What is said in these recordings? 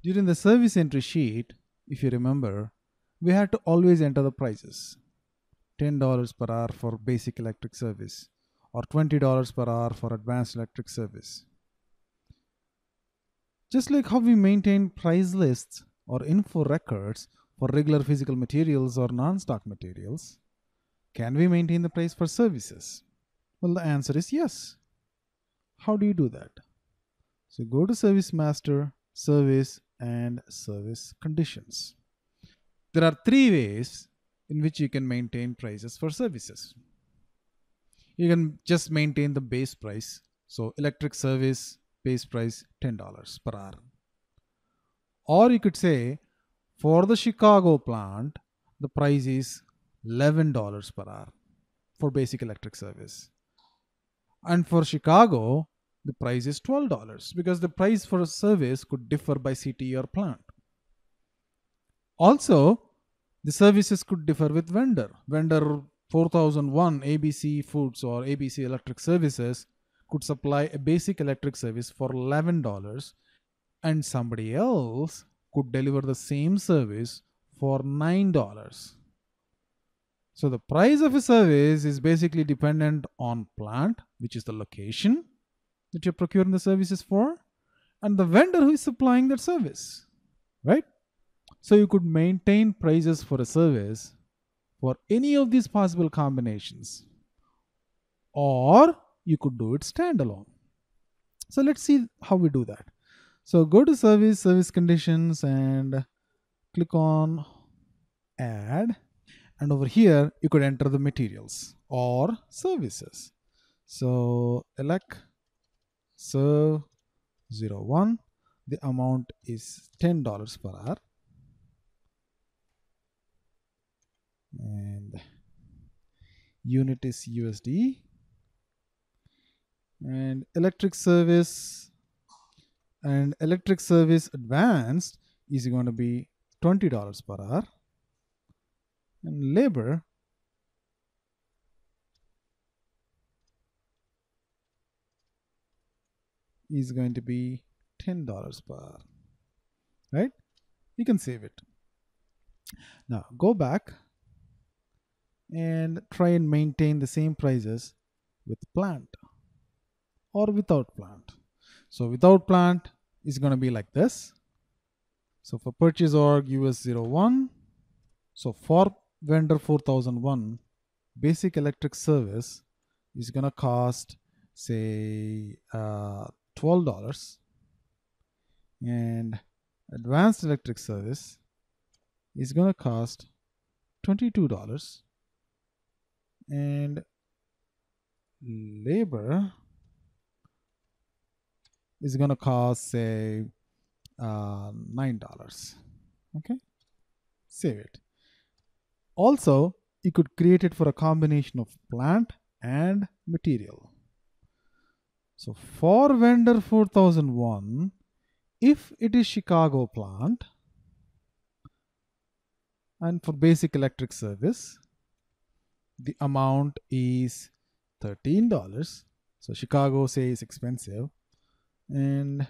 During the service entry sheet, if you remember, we had to always enter the prices. $10 per hour for basic electric service or $20 per hour for advanced electric service. Just like how we maintain price lists or info records for regular physical materials or non-stock materials, can we maintain the price for services? Well, the answer is yes. How do you do that? So go to Service Master, Service, and Service Conditions. There are three ways in which you can maintain prices for services. You can just maintain the base price. So electric service base price $10 per hour. Or you could say for the Chicago plant, the price is $11 per hour for basic electric service. And for Chicago, the price is $12 because the price for a service could differ by city or plant. Also, the services could differ with vendor. Vendor 4001 ABC Foods or ABC Electric Services could supply a basic electric service for $11 and somebody else could deliver the same service for $9. So the price of a service is basically dependent on plant, which is the location that you're procuring the services for, and the vendor who is supplying that service, right? So you could maintain prices for a service for any of these possible combinations, or you could do it standalone. So let's see how we do that. So go to service, service conditions, and click on add. And over here, you could enter the materials or services. So elect serve 01. The amount is $10 per hour. And unit is USD. And electric service advanced is going to be $20 per hour. And labor is going to be $10 per hour, right? You can save it. Now go back and try and maintain the same prices with plant or without plant. So without plant is going to be like this. So for purchase org US01, so for vendor 4001, basic electric service is going to cost say $12, and advanced electric service is going to cost $22, and labor is going to cost say $9. Okay, save it. Also, you could create it for a combination of plant and material. So for vendor 4001, if it is Chicago plant, and for basic electric service, the amount is $13. So Chicago say is expensive, and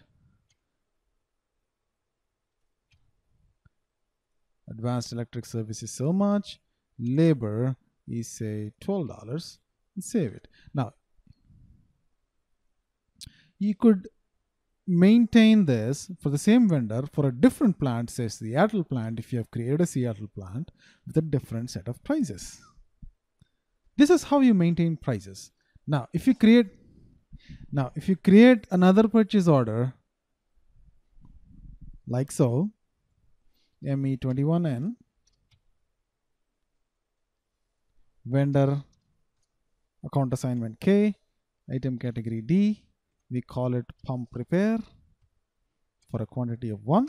advanced electric service is so much, labor is say $12, and save it. Now you could maintain this for the same vendor for a different plant, say Seattle plant, if you have created a Seattle plant with a different set of prices. This is how you maintain prices. Now if you create another purchase order like so, ME21N, vendor account assignment K, item category D, we call it pump repair for a quantity of 1,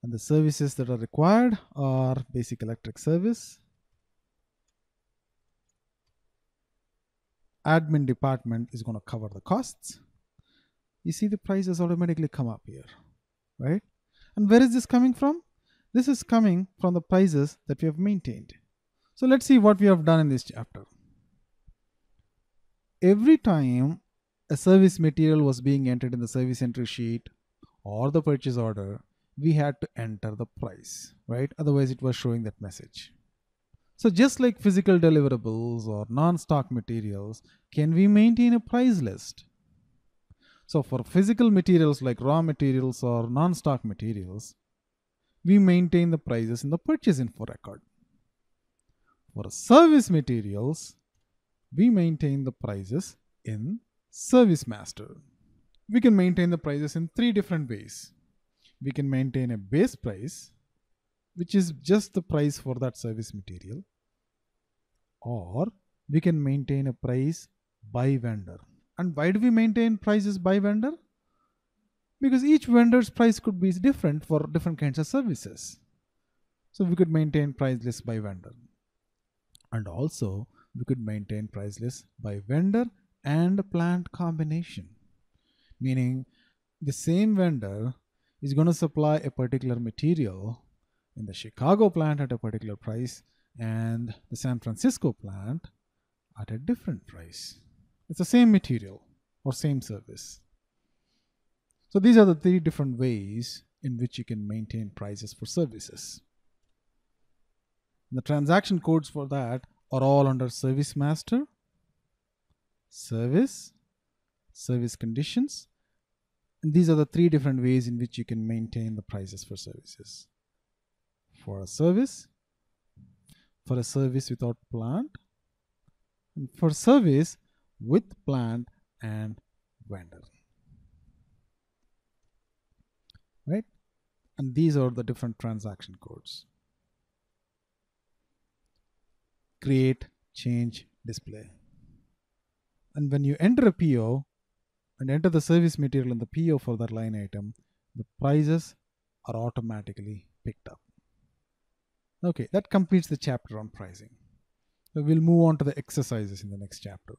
and the services that are required are basic electric service, admin department is going to cover the costs. You see the prices automatically come up here, right? And where is this coming from? This is coming from the prices that we have maintained. So let's see what we have done in this chapter. Every time a service material was being entered in the service entry sheet or the purchase order, we had to enter the price, right? Otherwise, it was showing that message. So, just like physical deliverables or non stock materials, can we maintain a price list? So, for physical materials like raw materials or non stock materials, we maintain the prices in the purchase info record. For service materials, we maintain the prices in Service Master. We can maintain the prices in three different ways. We can maintain a base price, which is just the price for that service material, or we can maintain a price by vendor. And why do we maintain prices by vendor? Because each vendor's price could be different for different kinds of services. So we could maintain price list by vendor. And also we could maintain price list by vendor and plant combination. Meaning the same vendor is going to supply a particular material in the Chicago plant at a particular price and the San Francisco plant at a different price. It's the same material or same service. So these are the three different ways in which you can maintain prices for services. The transaction codes for that are all under Service Master, Service, Service Conditions. And these are the three different ways in which you can maintain the prices for services. For a service without plant, and for service with plant and vendor. Right? And these are the different transaction codes. Create, change, display. And when you enter a PO and enter the service material in the PO for that line item, the prices are automatically picked up. Okay, that completes the chapter on pricing. So we'll move on to the exercises in the next chapter.